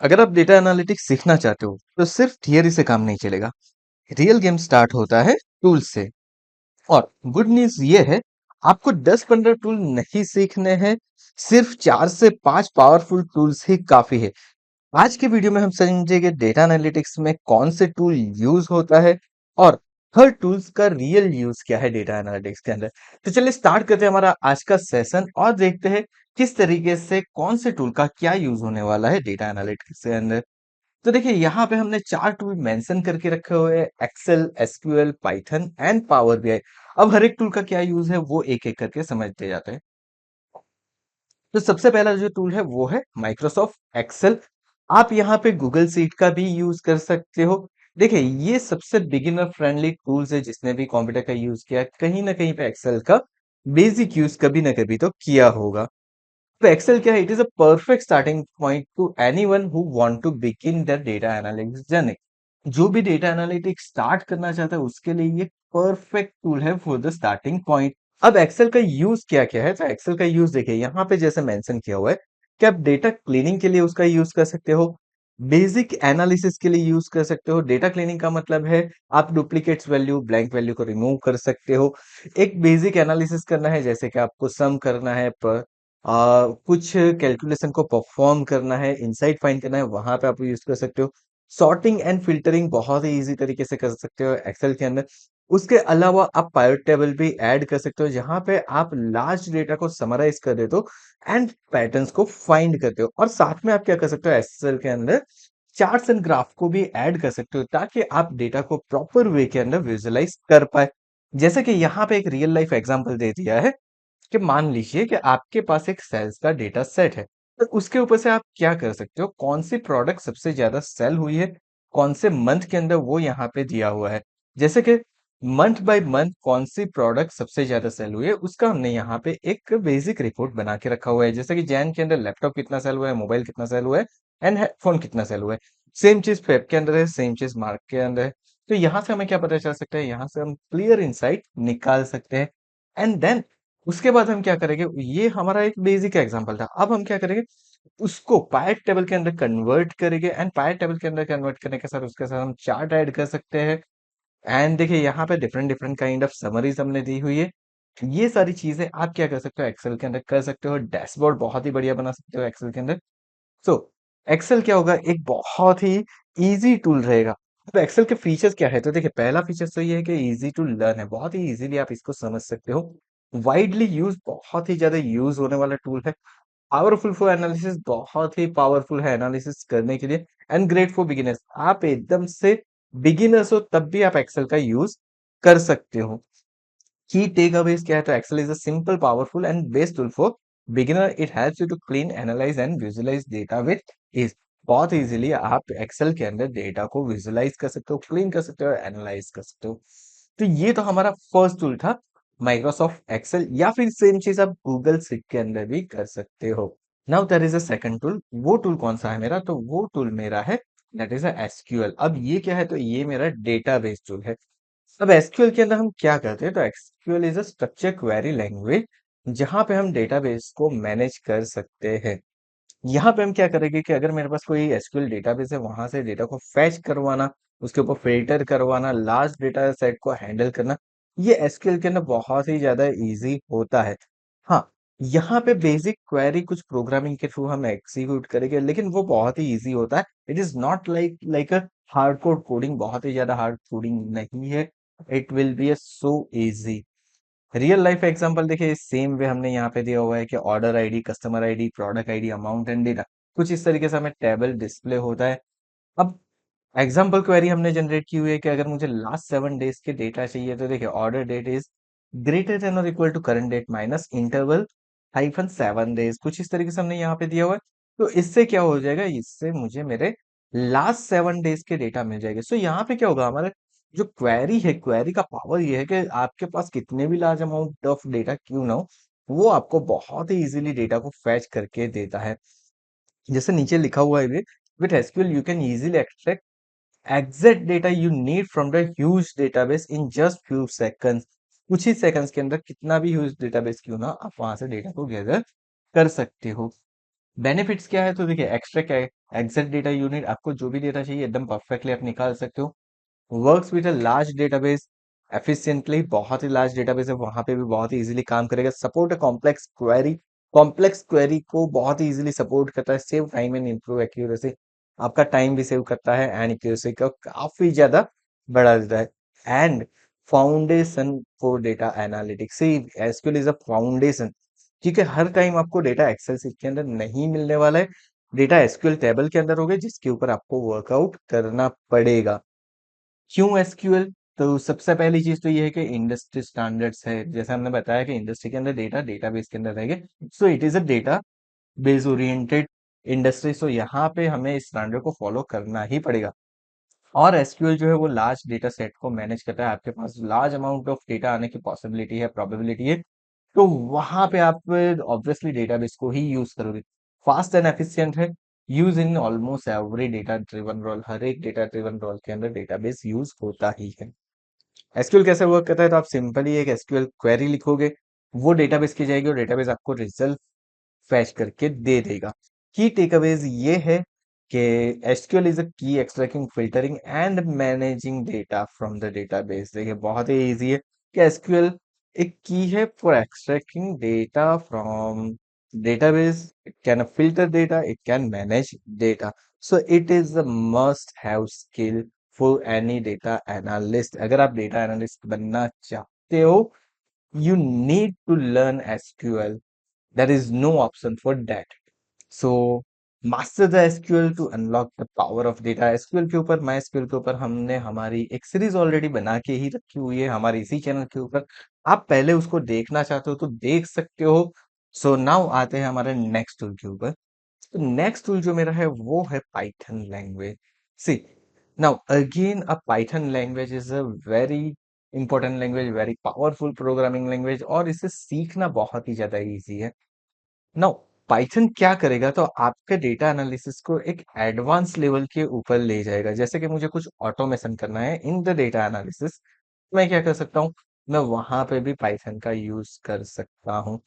अगर आप data analytics सीखना चाहते हो तो सिर्फ थियरी से काम नहीं चलेगा। रियल गेम स्टार्ट होता है टूल्स से। और गुड न्यूज ये है, आपको 10-15 टूल नहीं सीखने हैं, सिर्फ 4 से 5 पावरफुल टूल्स ही काफी है। आज के वीडियो में हम समझेंगे डेटा एनालिटिक्स में कौन से टूल यूज होता है और हर टूल्स का रियल यूज क्या है डेटा एनालिटिक्स के अंदर। तो चलिए स्टार्ट करते हैं हमारा आज का सेशन और देखते हैं किस तरीके से कौन से टूल का क्या यूज होने वाला है डेटा एनालिटिक्स के अंदर। तो देखिए यहाँ पे हमने 4 टूल मेंशन करके रखे हुए हैं, Excel, SQL, Python and Power BI. अब हर एक टूल का क्या यूज है वो एक एक करके समझते जाते हैं। तो सबसे पहला जो टूल है वो है माइक्रोसॉफ्ट एक्सेल। आप यहाँ पे गूगल सीट का भी यूज कर सकते हो। देखिए ये सबसे बिगिनर फ्रेंडली टूल्स है, जिसने भी कंप्यूटर का यूज किया कहीं ना कहीं पे एक्सेल का बेसिक यूज कभी ना कभी तो किया होगा। तो एक्सेल क्या है, it is a perfect starting point to anyone who want to begin the data analytics journey. जो भी डेटा एनालिटिक्स स्टार्ट करना चाहता है उसके लिए ये परफेक्ट टूल है फॉर द स्टार्टिंग पॉइंट। अब एक्सेल का यूज क्या क्या है, तो एक्सेल का यूज देखिए यहाँ पे जैसे मेंशन किया हुआ है कि आप डेटा क्लीनिंग के लिए उसका यूज कर सकते हो, बेसिक एनालिसिस के लिए यूज कर सकते हो। डेटा क्लीनिंग का मतलब है आप डुप्लीकेट्स वैल्यू, ब्लैंक वैल्यू को रिमूव कर सकते हो। एक बेसिक एनालिसिस करना है, जैसे कि आपको सम करना है, कुछ कैलकुलेशन को परफॉर्म करना है, इनसाइट फाइंड करना है, वहां पे आप यूज कर सकते हो। सॉर्टिंग एंड फिल्टरिंग बहुत ही इजी तरीके से कर सकते हो एक्सेल के अंदर। उसके अलावा आप पाइवट टेबल भी ऐड कर सकते हो, जहां पे आप लार्ज डेटा को समराइज कर देते हो एंड पैटर्न्स को फाइंड करते हो। और साथ में आप क्या कर सकते हो, एक्सेल के अंदर चार्ट्स एंड ग्राफ को भी ऐड कर सकते हो, ताकि आप डेटा को प्रॉपर वे के अंदर विजुअलाइज कर पाए। जैसे कि यहाँ पे एक रियल लाइफ एग्जांपल दे दिया है कि मान लीजिए कि आपके पास एक सेल्स का डेटा सेट है, तो उसके ऊपर से आप क्या कर सकते हो, कौन सी प्रोडक्ट सबसे ज्यादा सेल हुई है, कौन से मंथ के अंदर वो यहाँ पे दिया हुआ है। जैसे कि मंथ बाय मंथ कौन सी प्रोडक्ट सबसे ज्यादा सेल हुई है, उसका हमने यहाँ पे एक बेसिक रिपोर्ट बना के रखा हुआ है। जैसे कि जैन के अंदर लैपटॉप कितना सेल हुआ है, मोबाइल कितना सेल हुआ है एंड हेडफोन कितना सेल हुआ है। सेम चीज फेब के अंदर है, सेम चीज मार्क के अंदर है। तो यहाँ से हमें क्या पता चल सकता है, यहाँ से हम क्लियर इंसाइट निकाल सकते हैं। एंड देन उसके बाद हम क्या करेंगे, ये हमारा एक बेसिक एग्जांपल था। अब हम क्या करेंगे, उसको पायट टेबल के अंदर कन्वर्ट करेंगे एंड पायट टेबल के अंदर कन्वर्ट करने के साथ उसके साथ हम चार्ट ऐड कर सकते हैं। एंड देखिए यहाँ पे different different kind of summaries हमने दी हुई है। ये सारी चीजें आप क्या कर सकते हो, एक्सेल के अंदर कर सकते हो। डैशबोर्ड बहुत ही बढ़िया बना सकते हो एक्सेल के अंदर। सो एक्सेल क्या होगा, एक बहुत ही इजी टूल रहेगा। तो एक्सेल के फीचर्स क्या है, तो देखिए पहला फीचर तो ये है कि इजी टू लर्न है, बहुत ही इजीली आप इसको समझ सकते हो। वाइडली यूज, बहुत ही ज्यादा यूज होने वाला टूल है। पावरफुल फॉर एनालिसिस, बहुत ही पावरफुल है एनालिसिस करने के लिए। एंड ग्रेट फॉर बिगिनर्स, आप एकदम से बिगिनर्स हो तब भी आप एक्सेल का यूज कर सकते हो। की टेक अवेज क्या है, तो Excel is a simple, powerful and best tool for beginner. It helps you to clean, analyse and visualise data with ease. बहुत इजीली आप एक्सेल के अंदर डेटा को विजुअलाइज कर सकते हो, क्लीन कर सकते हो, एनालाइज कर सकते हो। तो ये तो हमारा फर्स्ट टूल था, माइक्रोसॉफ्ट एक्सेल, या फिर सेम चीज आप गूगल सीट के अंदर भी कर सकते हो। Now there is a second tool. वो टूल कौन सा है मेरा, तो वो टूल मेरा है दैट इज एसक्यूएल। अब ये क्या है, तो ये मेरा डेटाबेस टूल है। अब एसक्यूएल के अंदर हम क्या करते हैं, तो SQL is a structure query language, जहां पे हम डेटाबेस को मैनेज कर सकते हैं। यहाँ पे हम क्या करेंगे कि अगर मेरे पास कोई एसक्यूएल डेटाबेस है, वहां से डेटा को फैच करवाना, उसके ऊपर फिल्टर करवाना, लार्ज डेटा सेट को हैंडल करना, ये एसक्यूएल के अंदर बहुत ही ज्यादा इजी होता है। हाँ, यहाँ पे बेसिक क्वेरी कुछ प्रोग्रामिंग के थ्रू हम एग्जीक्यूट करेंगे, लेकिन वो बहुत ही इजी होता है। It is not like like a hardcore coding, बहुत ही ज्यादा हार्ड कोडिंग नहीं है। It will be so easy. Real life example देखिए, सेम वे हमने यहाँ पे दिया हुआ है कि order ID, customer ID, product ID, amount and data, कुछ इस तरीके से हमें टेबल डिस्प्ले होता है। अब एग्जांपल क्वेरी हमने जनरेट की हुई है कि अगर मुझे लास्ट 7 डेज के डेटा चाहिए, तो देखिए order date is greater than और equal to current date minus interval hyphen 7 days, कुछ इस तरीके से हमने यहाँ पे दिया हुआ है। तो इससे क्या हो जाएगा, इससे मुझे मेरे लास्ट 7 डेज के डेटा मिल जाएंगे। सो यहाँ पे क्या होगा, हमारा जो क्वेरी है, क्वेरी का पावर ये है कि आपके पास कितने भी लार्ज अमाउंट ऑफ डेटा क्यों ना हो, वो आपको बहुत ही इजीली डेटा को फैच करके देता है। जैसे नीचे लिखा हुआ है, with SQL you can easily extract exact data you need from the huge database in just few seconds. कुछ ही सेकंड्स के अंदर कितना भी ह्यूज डेटाबेस क्यों ना, आप वहां से डेटा को गैदर कर सकते हो। बेनिफिट्स क्या है? तो देखिए, एक्सट्रैक्ट एग्जैक्ट डेटा यूनिट, आपको जो भी डेटा चाहिए एकदम परफेक्टली आप निकाल सकते हो। Works with a large database efficiently, बहुत ही लार्ज डेटाबेस है वहां पे भी बहुत ही इजीली काम करेगा। सपोर्ट अ कॉम्प्लेक्स क्वेरी को बहुत ही इजीली सपोर्ट करता है। Save time and improve accuracy, आपका टाइम भी सेव करता है एंड एक्यूरेसी को काफी ज्यादा बढ़ा देता है। And foundation for data analytics, SQL is a foundation, क्योंकि हर टाइम आपको डेटा एक्सेल सीट के अंदर नहीं मिलने वाला है, डेटा एसक्यूएल टेबल के अंदर होगा जिसके ऊपर आपको वर्कआउट करना पड़ेगा। क्यों एसक्यूएल? तो सबसे पहली चीज तो ये है कि इंडस्ट्री स्टैंडर्ड्स है, जैसे हमने बताया कि इंडस्ट्री के अंदर डेटा डेटाबेस के अंदर रहेगा, so it is a database oriented industry, so यहाँ पे हमें इस स्टैंडर्ड को फॉलो करना ही पड़ेगा। और एसक्यूएल जो है वो लार्ज डेटा सेट को मैनेज करता है, आपके पास लार्ज अमाउंट ऑफ डेटा आने की पॉसिबिलिटी है, प्रोबेबिलिटी है, तो वहां पे आप ऑब्वियसली डेटाबेस को ही यूज करोगे। फास्ट एंड एफिशिएंट है, use in almost every data driven role, हर एक डेटा ड्रिवन रोल के अंदर डेटाबेस यूज होता ही है। एसक्यूएल कैसे वर्क करता है? तो आप सिंपली एक एसक्यूएल क्वेरी लिखोगे, वो डेटाबेस की जाएगी और डेटाबेस आपको रिजल्ट फैच करके दे देगा। की टेकअवेज ये है कि एसक्यूएल इज अ की extracting, filtering and managing data from the database. देखिए, बहुत ही इजी है कि एसक्यूएल एक की है for extracting data from database. It can filter data, it can manage data, so it is a must have skill for any data analyst. अगर आप data analyst बनना चाहते हो, you need to learn SQL. There is no option for that. So master the SQL to unlock the power of data। SQL के ऊपर, my SQL के ऊपर हमने हमारी एक सीरीज ऑलरेडी बना के ही रखी हुई है हमारे इसी चैनल के ऊपर, आप पहले उसको देखना चाहते हो तो देख सकते हो। सो नाउ आते हैं हमारे नेक्स्ट टूल के ऊपर। तो नेक्स्ट टूल जो मेरा है वो है Python language. See, now again a Python language is a very important language, very powerful programming language, और इसे सीखना बहुत ही ज्यादा इजी है। नाउ पाइथन क्या करेगा? तो आपके डेटा एनालिसिस को एक एडवांस लेवल के ऊपर ले जाएगा। जैसे कि मुझे कुछ ऑटोमेशन करना है इन द डेटा एनालिसिस, मैं क्या कर सकता हूँ? मैं वहां पे भी पाइथन का यूज कर सकता हूँ।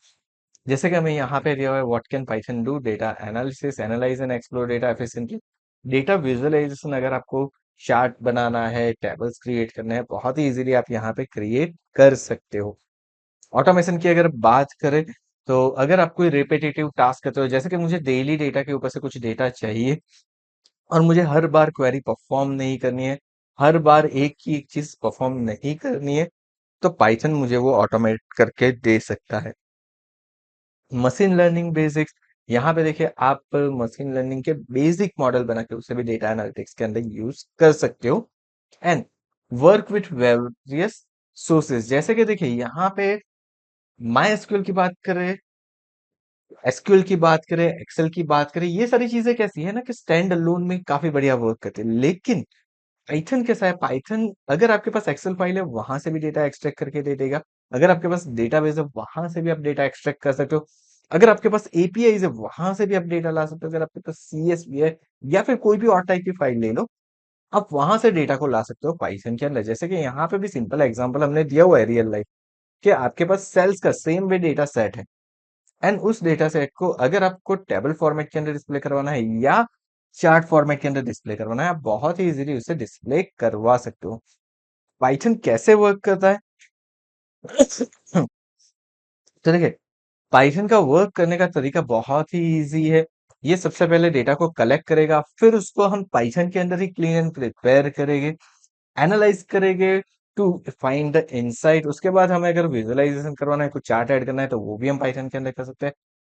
जैसे कि हमें यहाँ पे दिया हुआ है, what can Python do? Data analysis, analyse and explore data efficiently. Data visualisation, अगर आपको चार्ट बनाना है, टेबल्स क्रिएट करना है, बहुत ही इजीली आप यहाँ पे क्रिएट कर सकते हो। ऑटोमेशन की अगर बात करें, तो अगर आप कोई रिपीटेटिव टास्क करते हो, जैसे कि मुझे डेली डेटा के ऊपर से कुछ डेटा चाहिए और मुझे हर बार क्वेरी परफॉर्म नहीं करनी है, हर बार एक ही एक चीज परफॉर्म नहीं करनी है, तो पाइथन मुझे वो ऑटोमेट करके दे सकता है। मशीन लर्निंग बेसिक्स, यहाँ पे देखिए आप मशीन लर्निंग के बेसिक मॉडल बना के उसे भी डेटा एनालिटिक्स के अंदर यूज कर सकते हो। And work with various sources, जैसे कि देखिए यहाँ पे माई एसक्यूएल की बात करें, एसक्यूएल की बात करें, एक्सेल की बात करें, ये सारी चीजें कैसी है ना कि स्टैंड अलोन में काफी बढ़िया वर्क करते हैं। लेकिन पाइथन कैसा है? पाइथन अगर आपके पास एक्सेल फाइल है वहां से भी डेटा एक्सट्रैक्ट करके दे देगा, अगर आपके पास डेटाबेस है वहां से भी आप डेटा एक्सट्रैक्ट कर सकते हो, अगर आपके पास एपीआई है वहां से भी आप डेटा ला सकते हो, अगर आपके पास सीएसवी है या फिर कोई भी और टाइप की फाइल ले लो, आप वहां से डेटा को ला सकते हो पाइथन के अंदर। जैसे कि यहाँ पे भी सिंपल एग्जांपल हमने दिया हुआ है रियल लाइफ, कि आपके पास सेल्स का सेम वे डेटा सेट है, एंड उस डेटा सेट को अगर आपको टेबल फॉर्मेट के अंदर डिस्प्ले करवाना है या चार्ट फॉर्मेट के अंदर डिस्प्ले करवाना है, आप बहुत ही इजीली उसे डिस्प्ले करवा सकते हो। पाइथन कैसे वर्क करता है? तो देखिए, पाइथन का वर्क करने का तरीका बहुत ही इजी है। ये सबसे पहले डेटा को कलेक्ट करेगा, फिर उसको हम पाइथन के अंदर ही क्लीन एंड प्रिपेयर करेंगे, एनालाइज करेंगे टू फाइंड द इनसाइट। उसके बाद हमें अगर विजुअलाइजेशन करवाना है, कुछ चार्ट ऐड करना है, तो वो भी हम पाइथन के अंदर कर सकते हैं।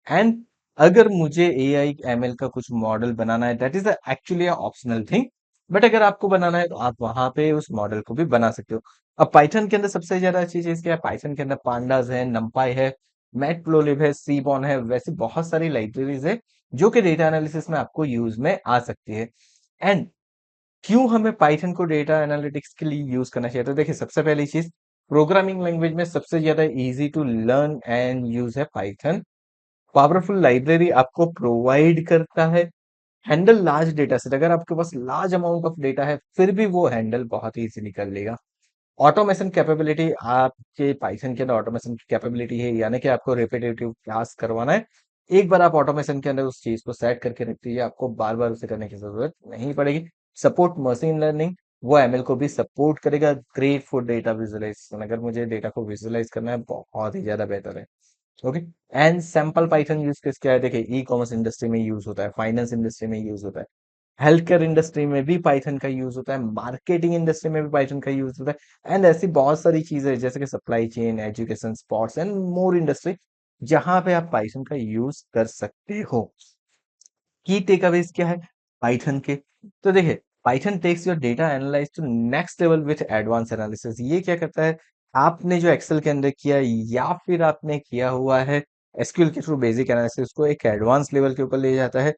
एंड अगर मुझे एआई एमएल का कुछ मॉडल बनाना है, that is actually optional thing, but अगर आपको बनाना है तो आप वहां पे उस मॉडल को भी बना सकते हो। अब पाइथन के अंदर सबसे ज्यादा अच्छी चीज क्या है? पाइथन के अंदर पांडास है, नंपाई है, मैटप्लोलिब है, सीबॉन है, वैसे बहुत सारी लाइब्रेरीज है जो कि डेटा एनालिसिस में आपको यूज में आ सकती है। एंड क्यों हमें पाइथन को डेटा एनालिटिक्स के लिए यूज करना चाहिए? तो देखिए, सबसे पहली चीज, प्रोग्रामिंग लैंग्वेज में सबसे ज्यादा easy to learn and use है पाइथन। पावरफुल लाइब्रेरी आपको प्रोवाइड करता है, हैंडल लार्ज डेटा सेट, अगर आपके पास लार्ज अमाउंट ऑफ डेटा है फिर भी वो हैंडल बहुत ही इजीली कर लेगा। ऑटोमेशन कैपेबिलिटी, आपके पाइथन के अंदर ऑटोमेशन की कैपेबिलिटी है, यानी कि आपको रिपीटेटिव टास्क करवाना है एक बार आप ऑटोमेशन के अंदर उस चीज को सेट करके रख दीजिए, आपको बार बार उसे करने की जरूरत नहीं पड़ेगी। सपोर्ट मशीन लर्निंग, वो एमएल को भी सपोर्ट करेगा। ग्रेट फॉर डेटा विजुअलाइजेशन, अगर मुझे डेटा को विजुअलाइज करना है बहुत ही ज्यादा बेहतर है। Okay. And sample Python use case क्या है, देखिए ई कॉमर्स इंडस्ट्री में यूज होता है, फाइनेंस इंडस्ट्री में यूज होता है, हेल्थ केयर इंडस्ट्री में भी पाइथन का यूज होता है, मार्केटिंग इंडस्ट्री में भी पाइथन का यूज होता है, एंड ऐसी बहुत सारी चीजें जैसे कि supply chain, education, sports and more industry, जहां पे आप पाइथन का यूज कर सकते हो। की टेकअवेज क्या है पाइथन के, तो देखिए Python takes your data analyse to next level with advance analysis. ये क्या करता है, आपने जो एक्सेल के अंदर किया या फिर आपने किया हुआ है एसक्यूएल के थ्रू बेसिक एनालिसिस को एक एडवांस लेवल के ऊपर ले जाता है।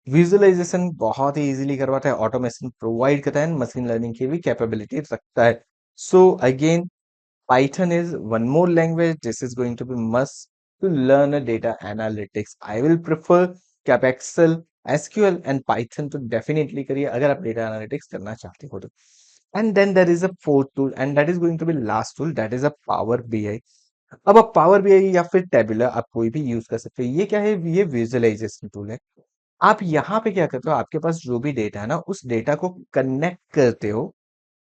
विजुअलाइजेशन बहुत ही इजीली करवाता है, ऑटोमेशन प्रोवाइड करता है, मशीन लर्निंग की भी कैपेबिलिटी रखता है। So again Python is one more language. This is going to be must to learn a data analytics. I will prefer cap Excel, SQL and Python to definitely करिए अगर आप data analytics करना चाहते हो तो। And then there is a fourth tool and that is going to be last tool, that is a Power BI। अब आप Power BI या फिर Tabular आप कोई भी यूज कर सकते हो। ये क्या है, ये विजुअलाइजेशन टूल है। आप यहाँ पे क्या करते हो, आपके पास जो भी डेटा है ना उस डेटा को कनेक्ट करते हो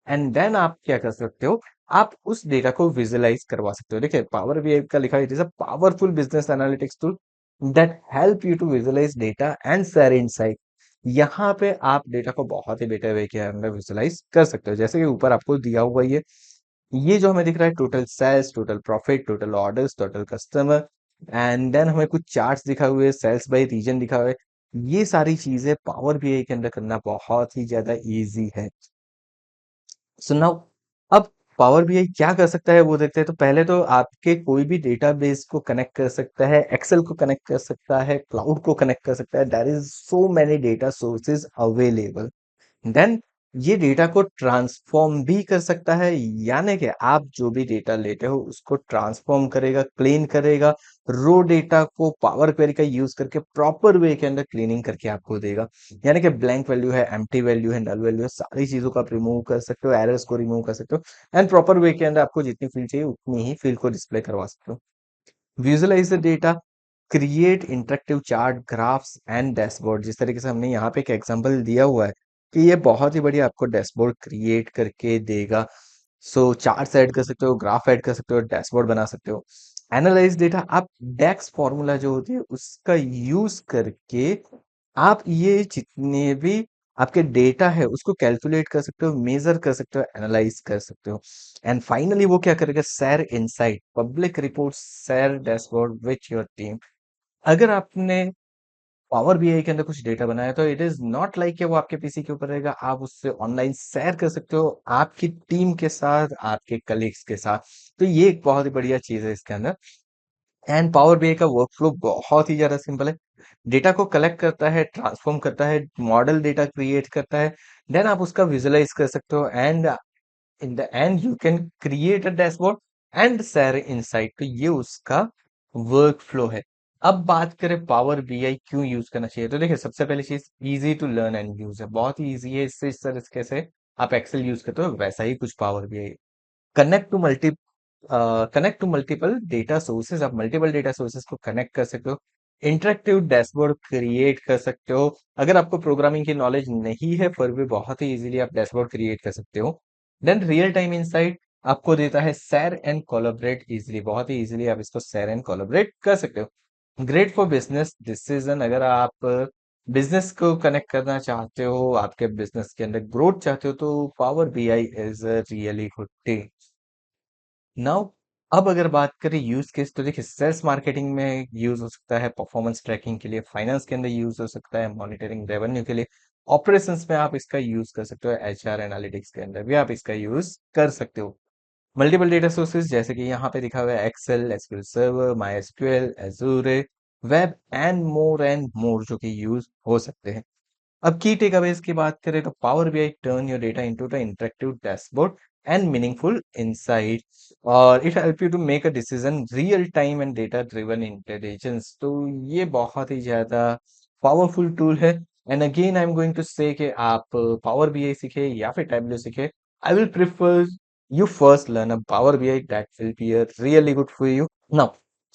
एंड देन आप क्या कर सकते हो, आप उस डेटा को विजुअलाइज करवा सकते हो। देखिए पावर बीआई का लिखा है, it is a powerful business analytics tool that help you to visualise data and share insight. यहाँ पे आप डेटा को बहुत ही बेटर वे के अंदर विजुअलाइज कर सकते हो, जैसे कि ऊपर आपको दिया हुआ ये जो हमें दिख रहा है, total sales, total profit, total orders, total customer, and then हमें कुछ चार्ट्स दिखा हुए, सेल्स बाय रीजन दिखा हुआ है। ये सारी चीजें पावर बीआई के अंदर करना बहुत ही ज्यादा इजी है। सो नाउ अब पावर बीआई क्या कर सकता है वो देखते हैं। तो पहले तो आपके कोई भी डेटाबेस को कनेक्ट कर सकता है, एक्सेल को कनेक्ट कर सकता है, क्लाउड को कनेक्ट कर सकता है। There is so many data sources available. Then ये डेटा को ट्रांसफॉर्म भी कर सकता है, यानी कि आप जो भी डेटा लेते हो उसको ट्रांसफॉर्म करेगा, क्लीन करेगा, रो डेटा को पावर क्वेरी का यूज करके प्रॉपर वे के अंदर क्लीनिंग करके आपको देगा। यानी कि ब्लैंक वैल्यू है, एम्प्टी वैल्यू है, नल वैल्यू है, सारी चीजों को आप रिमूव कर सकते हो, एरर्स को रिमूव कर सकते हो एंड प्रॉपर वे के अंदर आपको जितनी फील्ड चाहिए उतनी ही फील्ड को डिस्प्ले करवा सकते हो। Visualise the data, create interactive chart, graphs and dashboard. जिस तरीके से हमने यहाँ पे एक एग्जांपल दिया हुआ है कि ये बहुत ही बढ़िया आपको डैशबोर्ड क्रिएट करके देगा। सो चार्ट्स ऐड कर सकते हो, ग्राफ ऐड कर सकते हो, डैशबोर्ड बना सकते हो। एनालाइज डेटा, आप डेक्स फॉर्मूला जो होती है उसका यूज करके आप ये जितने भी आपके डेटा है उसको कैलकुलेट कर सकते हो, मेजर कर सकते हो, एनालाइज कर सकते हो। एंड फाइनली वो क्या करेगा, share insight, public report, share dashboard with your team. अगर आपने पावर बीआई के अंदर कुछ डेटा बनाया तो इट इज नॉट लाइक कि वो आपके पीसी के ऊपर रहेगा, आप उससे ऑनलाइन शेयर कर सकते हो आपकी टीम के साथ, आपके कलीग्स के साथ। तो ये एक बहुत ही बढ़िया चीज है इसके अंदर। एंड पावर बीआई का वर्कफ्लो बहुत ही ज्यादा सिंपल है। डेटा को कलेक्ट करता है, ट्रांसफॉर्म करता है, मॉडल डेटा क्रिएट करता है, देन आप उसका विजुअलाइज कर सकते हो and in the end you can create a dashboard and share insight. तो ये उसका वर्क फ्लो है। अब बात करें पावर बीआई क्यों यूज करना चाहिए, तो देखिए सबसे पहली चीज easy to learn and use है, बहुत ही इजी है। इससे इस तरीके से आप एक्सेल यूज करते हो वैसा ही कुछ Power BI. Connect to multi connect to multiple data sources, आप मल्टीपल डेटा सोर्सेज को कनेक्ट कर सकते हो। इंटरेक्टिव डैशबोर्ड क्रिएट कर सकते हो, अगर आपको प्रोग्रामिंग की नॉलेज नहीं है फिर भी बहुत ही इजीली आप डैशबोर्ड क्रिएट कर सकते हो। देन रियल टाइम इंसाइट आपको देता है, शेयर एंड कोलैबोरेट इजीली, बहुत ही इजीली आप इसको शेयर एंड कोलैबोरेट कर सकते हो। ग्रेट फॉर बिजनेस डिसीजन, अगर आप बिजनेस को कनेक्ट करना चाहते हो, आपके बिजनेस के अंदर ग्रोथ चाहते हो, तो Power BI is really good thing. Now अब अगर बात करें यूज केस, तो देखिए सेल्स मार्केटिंग में यूज हो सकता है, परफॉर्मेंस ट्रैकिंग के लिए, फाइनेंस के अंदर यूज हो सकता है, मॉनिटरिंग रेवेन्यू के लिए, ऑपरेशंस में आप इसका यूज कर सकते हो, एचआर एनालिटिक्स के अंदर भी आप इसका यूज कर सकते हो। मल्टीपल डेटा सोर्सेज जैसे कि यहाँ पे दिखा हुआ है, Excel, SQL Server, MySQL, Azure, web and more जो कि यूज हो सकते हैं। अब की टेकअवेज की बात करें तो Power BI turn your data into the interactive dashboard and meaningful insight, और it help you to make a decision real time and data driven intelligence. तो ये बहुत ही ज्यादा पावरफुल टूल है। And again I am going to say कि आप power BI सीखे या फिर टैबलो सीखे, I will prefer you first learn a Power BI that will be a really good for you. Now,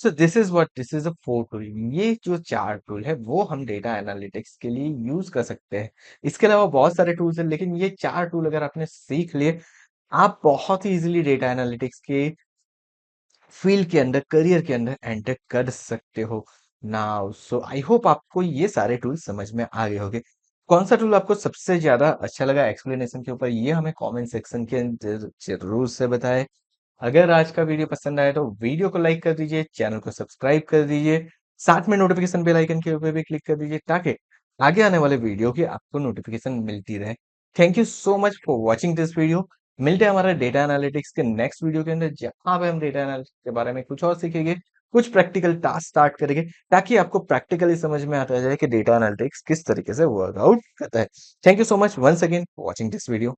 so this is a four tool. ये जो चार tool है वो हम डेटा एनालिटिक्स के लिए यूज कर सकते हैं। इसके अलावा बहुत सारे टूल्स हैं, लेकिन ये चार टूल अगर आपने सीख लिए, आप बहुत ही इजीली डेटा एनालिटिक्स के फील्ड के अंदर, करियर के अंदर एंटर कर सकते हो। नाउ सो आई होप आपको ये सारे टूल समझ में आ गए होंगे। कौन सा टूल आपको सबसे ज्यादा अच्छा लगा एक्सप्लेनेशन के ऊपर, ये हमें कमेंट सेक्शन के अंदर जरूर से बताएं। अगर आज का वीडियो पसंद आया तो वीडियो को लाइक कर दीजिए, चैनल को सब्सक्राइब कर दीजिए, साथ में नोटिफिकेशन बेल आइकन के ऊपर भी क्लिक कर दीजिए, ताकि आगे आने वाले वीडियो की आपको नोटिफिकेशन मिलती रहे। Thank you so much for watching this video. मिलते हैं हमारे डेटा एनालिटिक्स के नेक्स्ट वीडियो के अंदर, जहां पे हम डेटा एनालिटिक्स के बारे में कुछ और सीखेंगे, कुछ प्रैक्टिकल टास्क स्टार्ट करेंगे, ताकि आपको प्रैक्टिकली समझ में आता जाए कि डेटा एनालिटिक्स किस तरीके से वर्कआउट करता है। Thank you so much once again for watching this video.